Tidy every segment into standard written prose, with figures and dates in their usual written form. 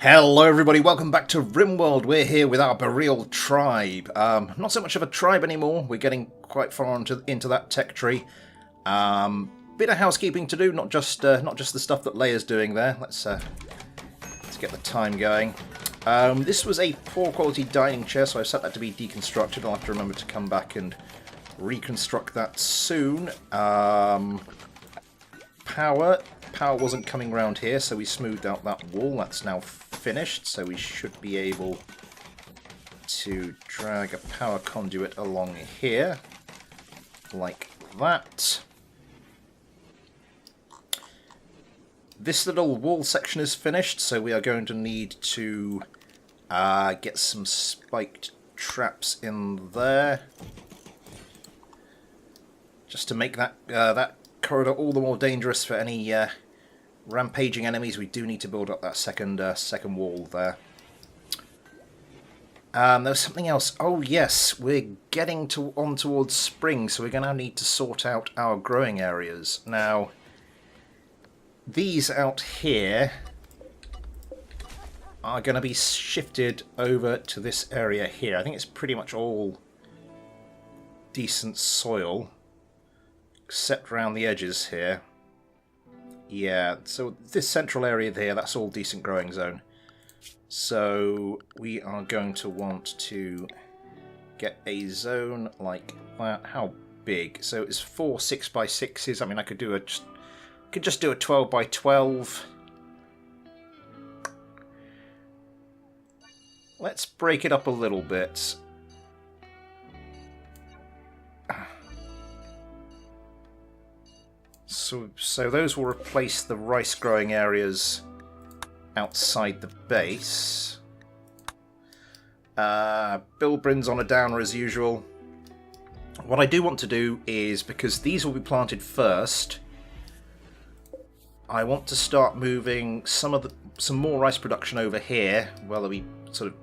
Hello everybody, welcome back to RimWorld. We're here with our Boreal tribe. Not so much of a tribe anymore, we're getting quite far into that tech tree. Bit of housekeeping to do, not just the stuff that Leia's doing there. Let's get the time going. This was a poor quality dining chair, so I've set that to be deconstructed. I'll have to remember to come back and reconstruct that soon. Power wasn't coming around here, so we smoothed out that wall. That's now finished, so we should be able to drag a power conduit along here, like that. This little wall section is finished, so we are going to need to get some spiked traps in there, just to make that that corridor all the more dangerous for any rampaging enemies. We do need to build up that second wall there. There was something else. Oh yes, we're getting on towards spring, so we're going to need to sort out our growing areas. Now, these out here are going to be shifted over to this area here. I think it's pretty much all decent soil, except around the edges here. Yeah, so this central area there, that's all decent growing zone. So we are going to want to get a zone like that. How big? So it's 4 6x6s. I mean, I could just do a 12 by 12. Let's break it up a little bit. So those will replace the rice growing areas outside the base. Bilberins on a downer as usual. What I do want to do is, because these will be planted first, I want to start moving some more rice production over here. Well, they'll be sort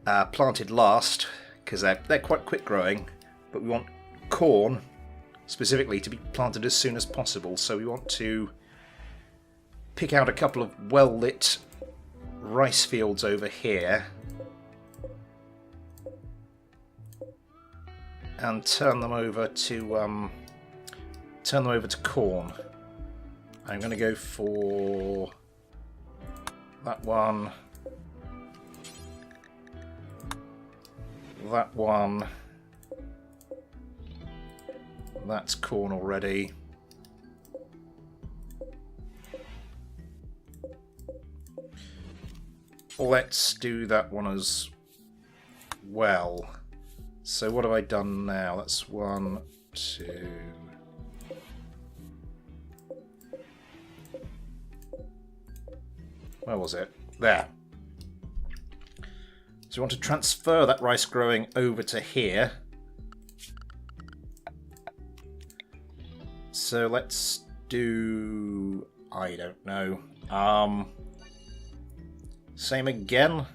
of planted last, because they're quite quick growing, but we want corn specifically to be planted as soon as possible, so we want to pick out a couple of well-lit rice fields over here and turn them over to corn. I'm going to go for that one, that one. That's corn already. Let's do that one as well. So what have I done now? That's 1, 2. Where was it? There. So we want to transfer that rice growing over to here. So let's do, I don't know, same again.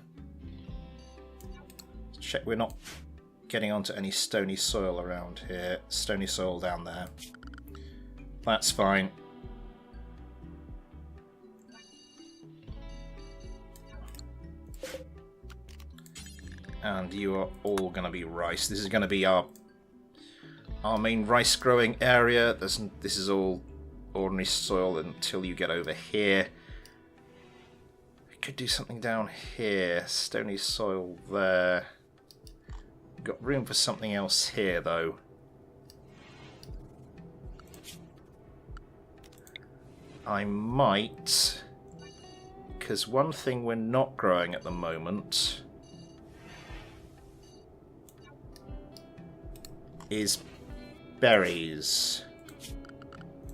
Check we're not getting onto any stony soil around here. Stony soil down there. That's fine. And you are all going to be rice. This is going to be our main rice growing area. This is all ordinary soil until you get over here. I could do something down here. Stony soil there. Got room for something else here though. I might, because one thing we're not growing at the moment is berries.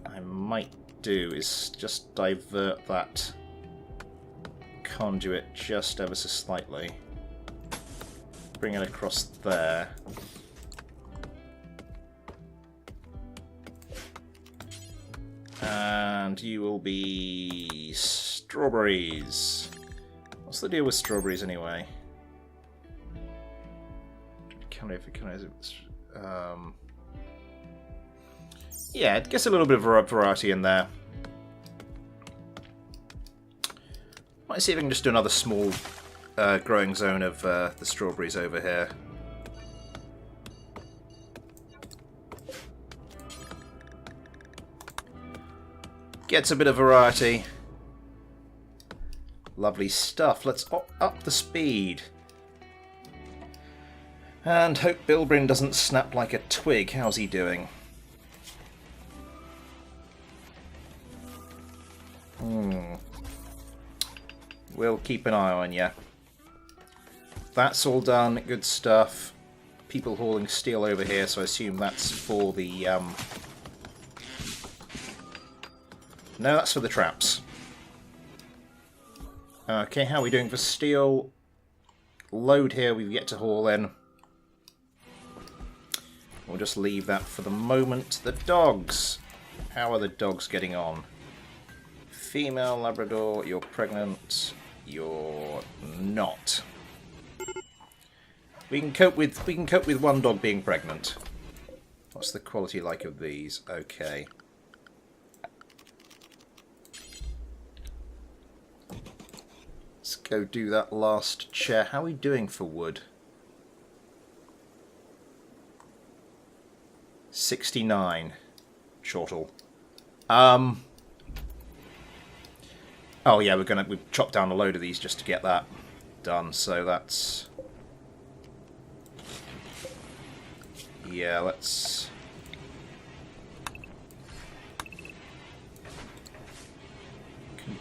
I might do is just divert that conduit just ever so slightly. Bring it across there. And you will be strawberries. What's the deal with strawberries anyway? Yeah, it gets a little bit of variety in there. Might see if I can just do another small growing zone of the strawberries over here. Gets a bit of variety. Lovely stuff. Let's up the speed. And hope Bilbrin doesn't snap like a twig. How's he doing? We'll keep an eye on you. That's all done. Good stuff. People hauling steel over here, so I assume that's for the... No, that's for the traps. Okay, how are we doing for steel? Load here we've yet to haul in. We'll just leave that for the moment. The dogs. How are the dogs getting on? Female Labrador, you're pregnant. You're not. We can cope with one dog being pregnant. What's the quality like of these? Okay. Let's go do that last chair. How are we doing for wood? 69. Chortle. Oh yeah, we've chopped down a load of these just to get that done, so that's... Yeah, let's...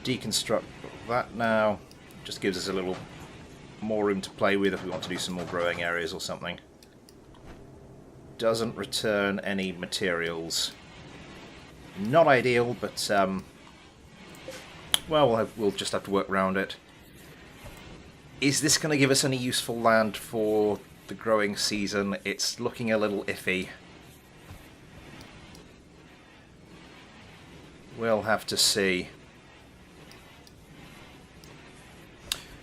deconstruct that now. Just gives us a little more room to play with if we want to do some more growing areas or something. Doesn't return any materials. Not ideal, but well, we'll just have to work around it. Is this going to give us any useful land for the growing season? It's looking a little iffy. We'll have to see.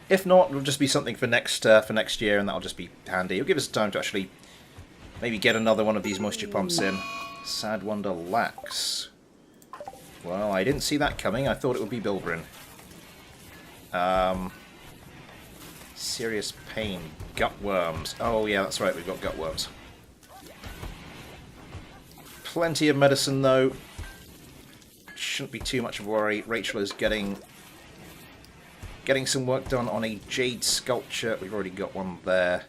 If not, it'll just be something for next year, and that'll just be handy. It'll give us time to actually maybe get another one of these moisture pumps in. Sad Wonder Lax. Well, I didn't see that coming. I thought it would be Bilbrin. Serious pain. Gutworms. Oh yeah, that's right, we've got gutworms. Plenty of medicine though. Shouldn't be too much of a worry. Rachel is getting some work done on a jade sculpture. We've already got one there.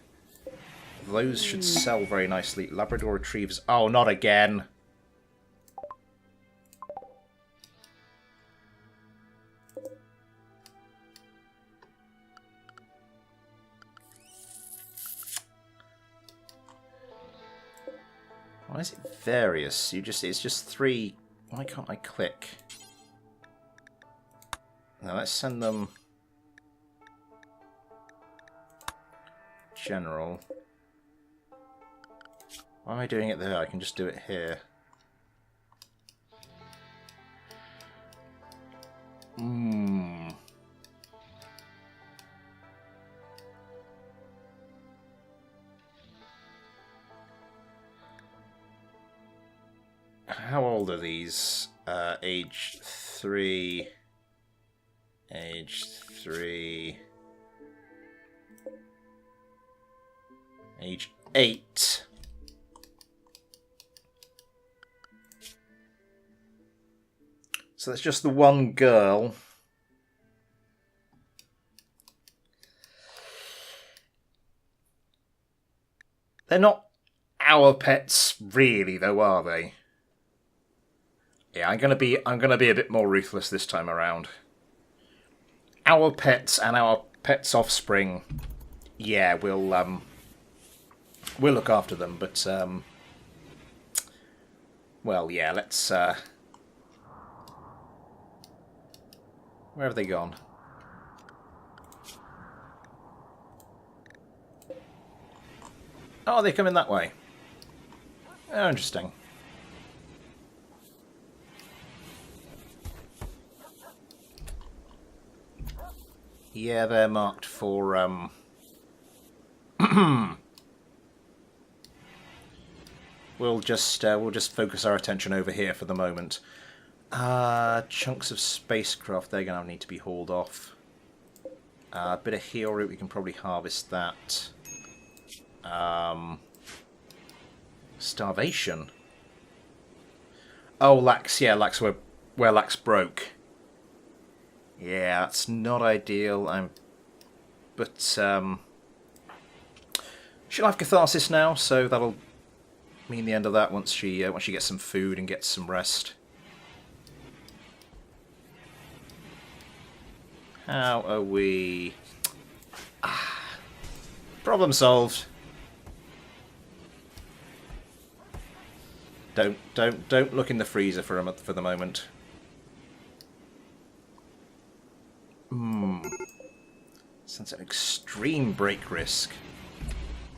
Those should sell very nicely. Labrador Retrievers. Oh, not again. Why is it various? It's just 3. Why can't I click? Now let's send them general. Why am I doing it there? I can just do it here. How old are these? Age 3. Age 3. Age 8. So that's just the one girl. They're not our pets, really, though, are they? Yeah, I'm gonna be a bit more ruthless this time around. Our pets and our pets' offspring. Yeah, we'll look after them, but well, yeah, let's where have they gone? Oh, they come in that way. Oh, interesting. Yeah, they're marked for we'll just focus our attention over here for the moment. Chunks of spacecraft, they're gonna need to be hauled off. A bit of heel root, we can probably harvest that. Starvation. Oh, lax, yeah, lax where lax broke. Yeah, that's not ideal. But she'll have catharsis now, so that'll mean the end of that once she gets some food and gets some rest. How are we? Problem solved. Don't look in the freezer for the moment. Sense an extreme break risk.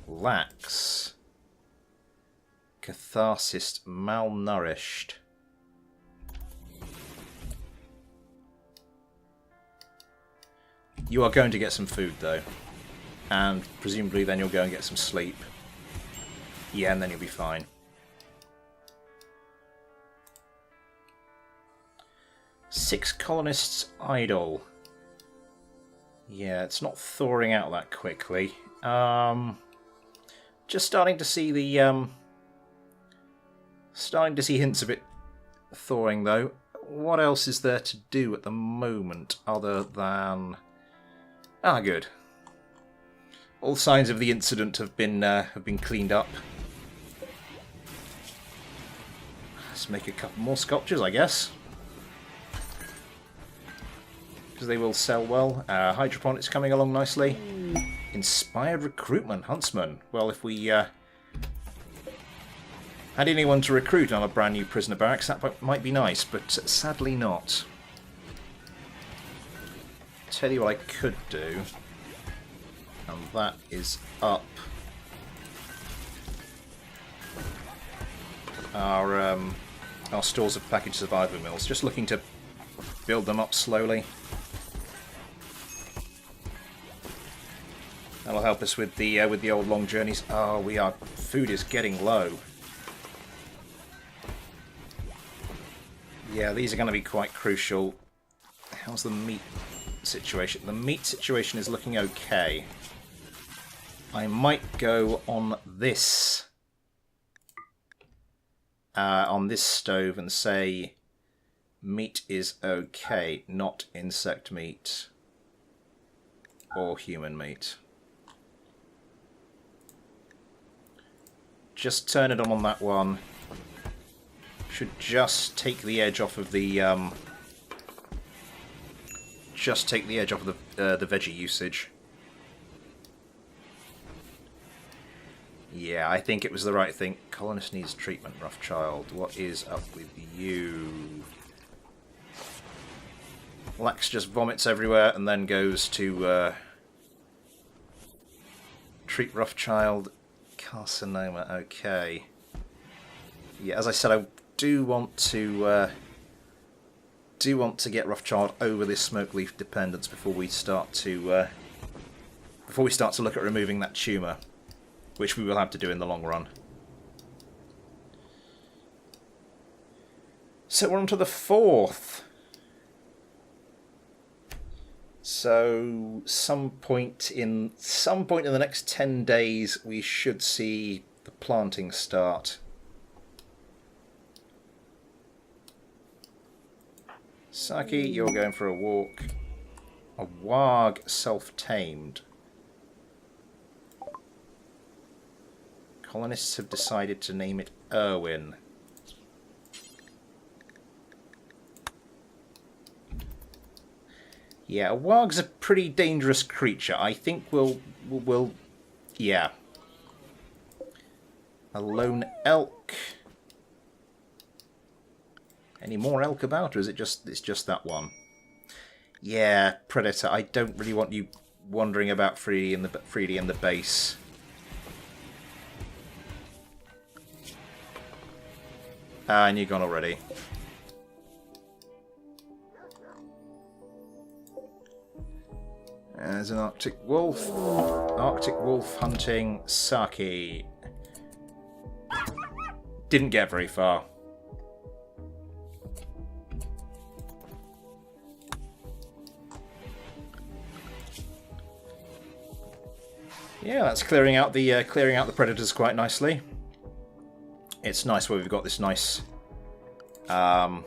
Lax. Catharsis malnourished. You are going to get some food though. And presumably then you'll go and get some sleep. Yeah, and then you'll be fine. Six colonists idle. Yeah, it's not thawing out that quickly. Just starting to see the starting to see hints of it thawing though. What else is there to do at the moment other than good. All signs of the incident have been cleaned up. Let's make a couple more sculptures, I guess. Because they will sell well. Hydroponics coming along nicely. Inspired recruitment, huntsman. Well, if we had anyone to recruit on a brand new prisoner barracks, that might be nice, but sadly not. Tell you what I could do, and that is up our stores of packaged survival mills. Just looking to build them up slowly. That'll help us with the old long journeys. Oh, food is getting low. Yeah, these are going to be quite crucial. How's the meat situation? The meat situation is looking okay. I might go on this stove and say meat is okay, not insect meat or human meat. Just turn it on that one. Should just take the edge off of the the veggie usage. Yeah, I think it was the right thing. Colonist needs treatment, rough child. What is up with you? Lax just vomits everywhere and then goes to treat rough child. Carcinoma, okay. Yeah, as I said, I do want to get Rothschild over this smoke leaf dependence before we start to look at removing that tumour, which we will have to do in the long run. So we're on to the 4th. So some point in the next 10 days we should see the planting start. Saki, you're going for a walk. A warg self-tamed. Colonists have decided to name it Irwin. Yeah, a warg's a pretty dangerous creature. I think we'll yeah. A lone elk. Any more elk about, or is it's just that one? Yeah, predator. I don't really want you wandering about freely in the base. And you're gone already. There's an Arctic wolf. Arctic wolf hunting Saki. Didn't get very far. Yeah, that's clearing out the predators quite nicely. It's nice where we've got this nice walled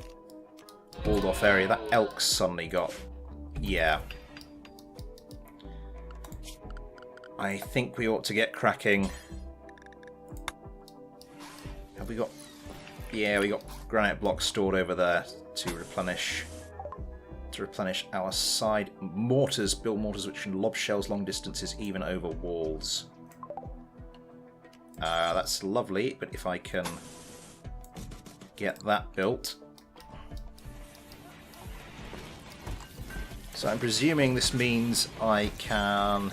off area. That elk suddenly got... Yeah. I think we ought to get cracking. Have we got... Yeah, we got granite blocks stored over there to replenish our side. Mortars, build mortars which can lob shells long distances, even over walls. That's lovely, but if I can get that built. So I'm presuming this means I can...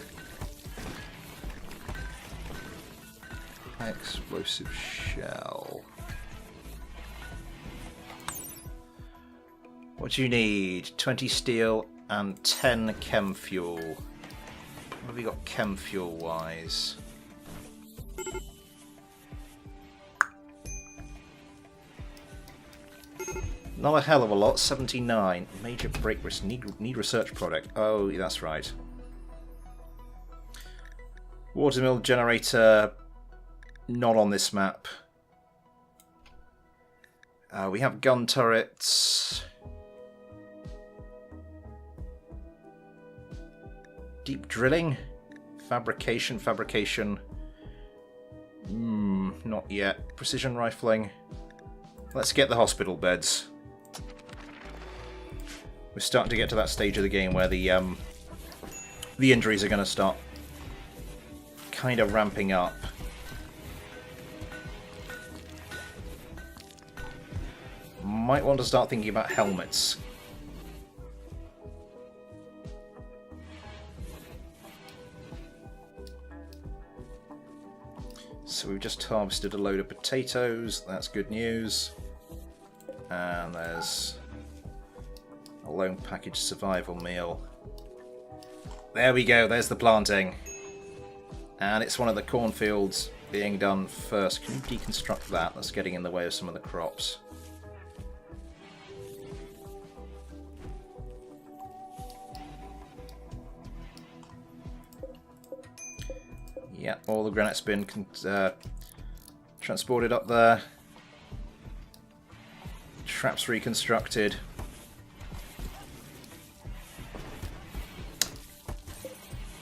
Explosive shell. What do you need? 20 steel and 10 chem fuel. What have we got chem fuel wise? Not a hell of a lot. 79. Major break risk. Need research product. Oh, that's right. Watermill generator. Not on this map. We have gun turrets. Deep drilling. Fabrication. Not yet. Precision rifling. Let's get the hospital beds. We're starting to get to that stage of the game where the injuries are going to start kind of ramping up. Might want to start thinking about helmets. So we've just harvested a load of potatoes. That's good news. And there's a lone package survival meal. There we go. There's the planting. And it's one of the cornfields being done first. Can you deconstruct that? That's getting in the way of some of the crops. Yeah, all the granite's been transported up there. Traps reconstructed.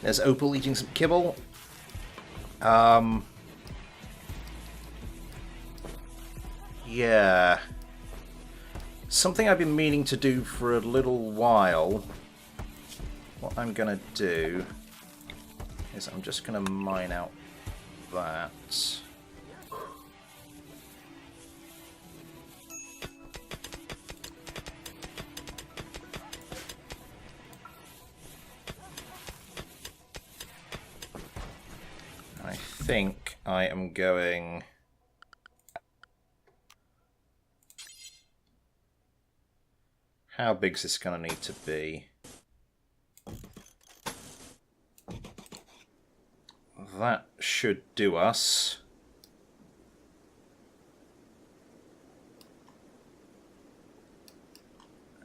There's Opal eating some kibble. Yeah. Something I've been meaning to do for a little while. What I'm gonna do is I'm just gonna mine out that. I think I am going... How big is this going to need to be? That should do us.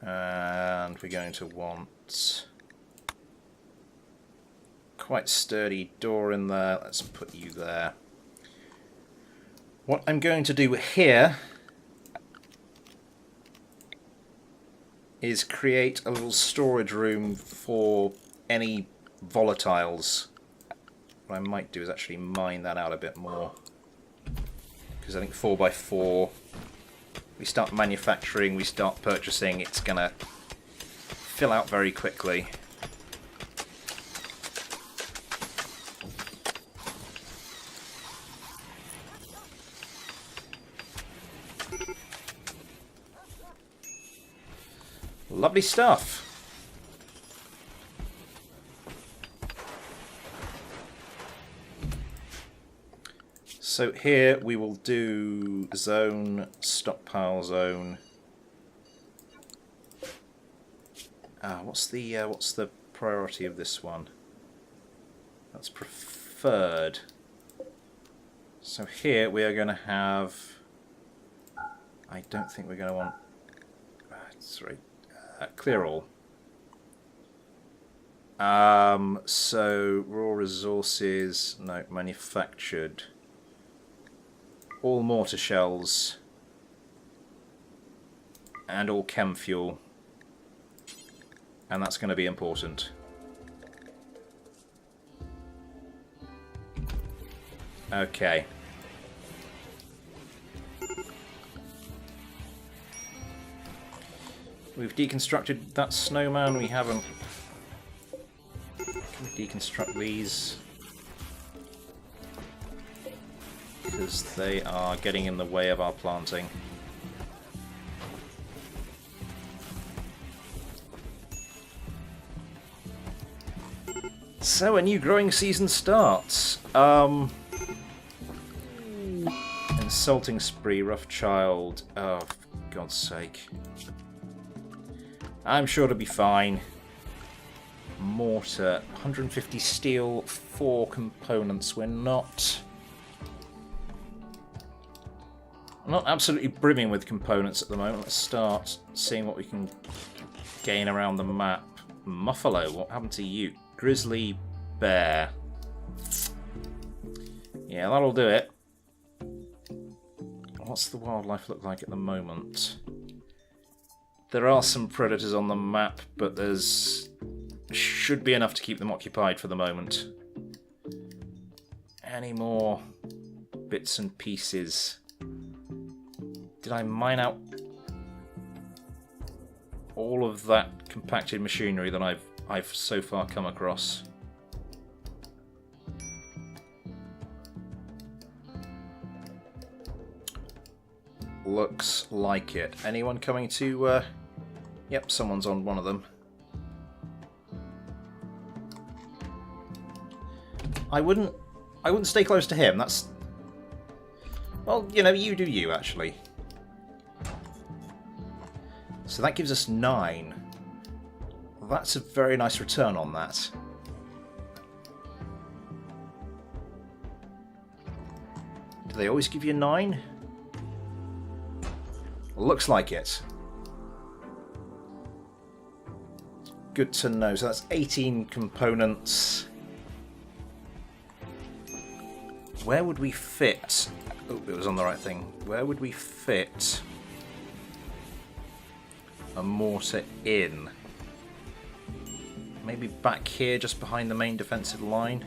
And we're going to want quite sturdy door in there. Let's put you there. What I'm going to do here is create a little storage room for any volatiles. What I might do is actually mine that out a bit more, because I think 4x4, we start manufacturing, we start purchasing, it's gonna fill out very quickly. Lovely stuff. So here we will do zone, stockpile zone. What's the priority of this one? That's preferred. So here we are going to have... I don't think we're going to want... sorry. Clear all. So raw resources, no, manufactured. All mortar shells. And all chem fuel. And that's going to be important. Okay. We've deconstructed that snowman, we haven't. Can we deconstruct these? Because they are getting in the way of our planting. So a new growing season starts. Insulting spree, rough child. Oh, for God's sake. I'm sure to be fine. Mortar, 150 steel, 4 components. We're not absolutely brimming with components at the moment. Let's start seeing what we can gain around the map. Muffalo, what happened to you? Grizzly bear. Yeah, that'll do it. What's the wildlife look like at the moment? There are some predators on the map, but there's should be enough to keep them occupied for the moment. Any more bits and pieces? Did I mine out all of that compacted machinery that I've so far come across? Looks like it. Anyone coming to... Yep, someone's on one of them. I wouldn't stay close to him. That's... Well, you know, you do you, actually. So that gives us 9. That's a very nice return on that. Do they always give you 9? Looks like it. Good to know. So that's 18 components. Where would we fit... Oh, it was on the right thing. Where would we fit a mortar in? Maybe back here, just behind the main defensive line.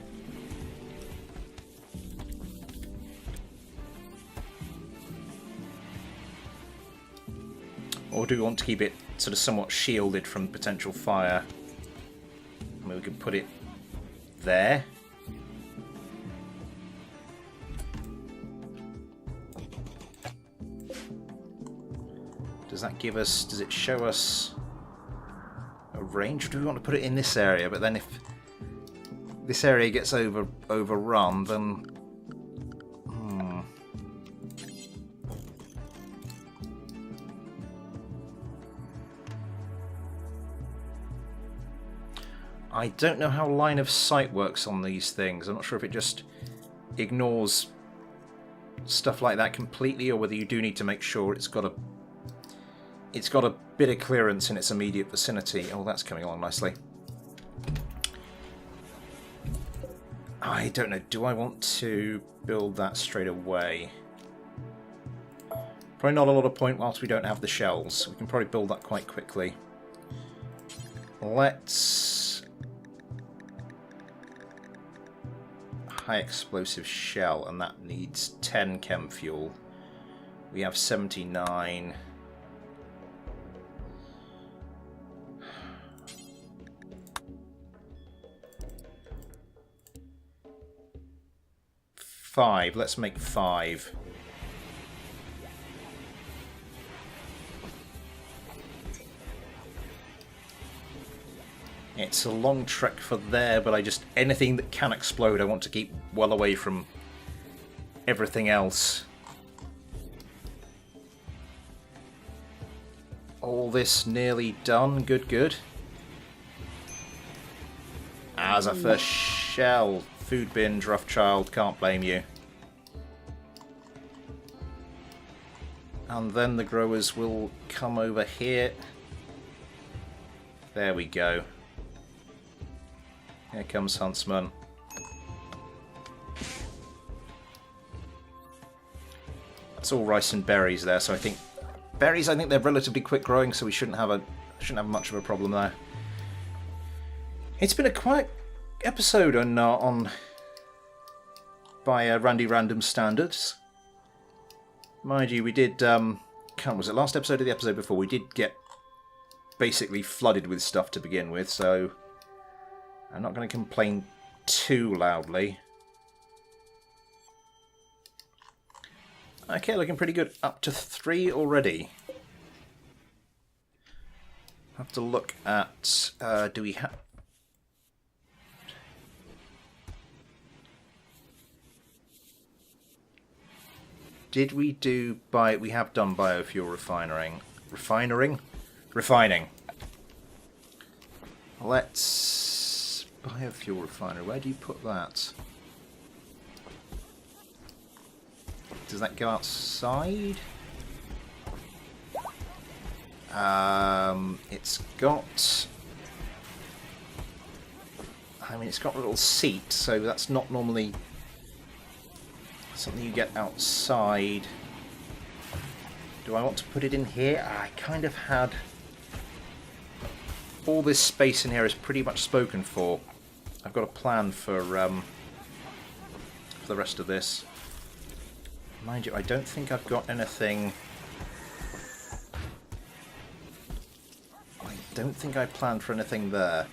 Or do we want to keep it sort of somewhat shielded from potential fire? I mean, we could put it there. Does that give us... Does it show us a range? Or do we want to put it in this area? But then if this area gets overrun, then... I don't know how line of sight works on these things. I'm not sure if it just ignores stuff like that completely, or whether you do need to make sure it's got a bit of clearance in its immediate vicinity. Oh, that's coming along nicely. I don't know. Do I want to build that straight away? Probably not a lot of point whilst we don't have the shells. We can probably build that quite quickly. Let's... High explosive shell, and that needs 10 chem fuel. We have 79. Five. Let's make 5. It's a long trek for there, but anything that can explode I want to keep well away from everything else. All this nearly done. Good, good. As a first shell. Food binge, rough child, can't blame you. And then the growers will come over here. There we go. Here comes Huntsman. That's all rice and berries there, so I think berries. I think they're relatively quick growing, so we shouldn't have much of a problem there. It's been a quiet episode on by Randy Random standards. Mind you, we did. Was it last episode or the episode before? We did get basically flooded with stuff to begin with, so I'm not going to complain too loudly. Okay, looking pretty good. Up to 3 already. Have to look at. Do we have? Did we do we have done biofuel refining. Let's biofuel refinery. Where do you put that? Does that go outside? It's got. I mean, it's got a little seat, so that's not normally something you get outside. Do I want to put it in here? I kind of had... All this space in here is pretty much spoken for. I've got a plan for the rest of this. Mind you, I don't think I've got anything... I don't think I planned for anything there.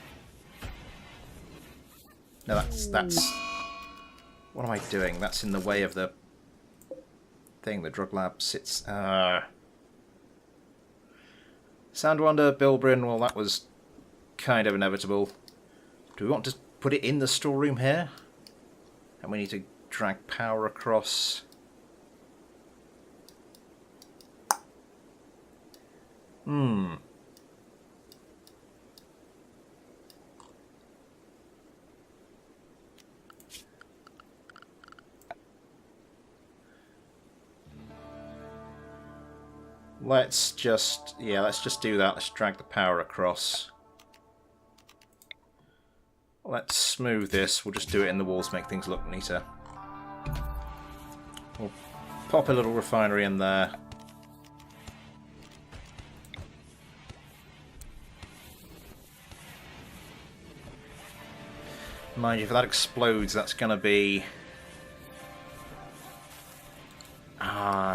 No, that's... What am I doing? That's in the way of the thing. The drug lab sits... Sandwander, Bilbrin, well, that was kind of inevitable. Do we want to put it in the storeroom here? And we need to drag power across... Let's just do that. Let's drag the power across. Let's smooth this. We'll just do it in the walls, make things look neater. We'll pop a little refinery in there. Mind you, if that explodes, that's going to be...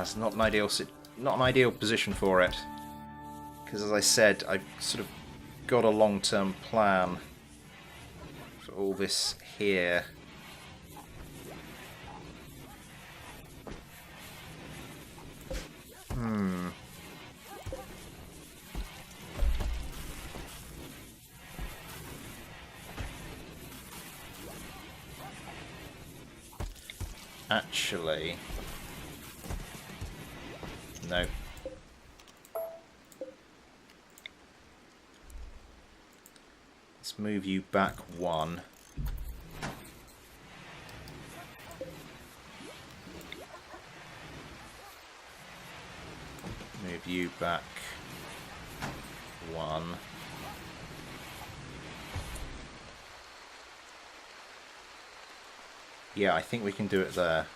it's not an ideal position for it. Because as I said, I've sort of got a long-term plan for all this here. Actually... No. Let's move you back 1. Move you back 1. Yeah, I think we can do it there.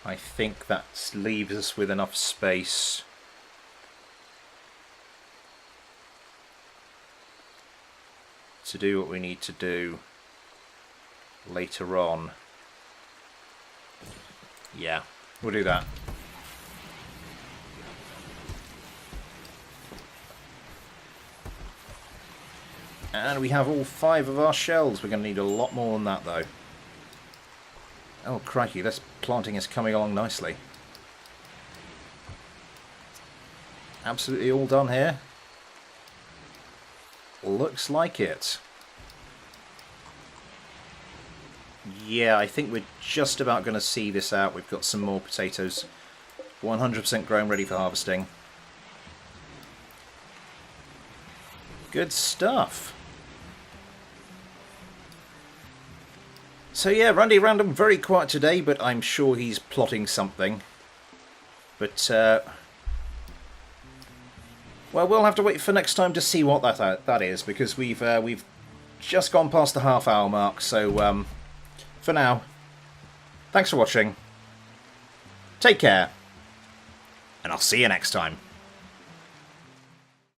I think that leaves us with enough space to do what we need to do later on. Yeah, we'll do that. And we have all 5 of our shells. We're going to need a lot more than that, though. Oh, crikey, this planting is coming along nicely. Absolutely all done here. Looks like it. Yeah, I think we're just about going to see this out. We've got some more potatoes. 100% grown, ready for harvesting. Good stuff. So yeah, Randy Random, very quiet today, but I'm sure he's plotting something. But, well, we'll have to wait for next time to see what that is, because we've just gone past the half-hour mark, so, for now, thanks for watching, take care, and I'll see you next time.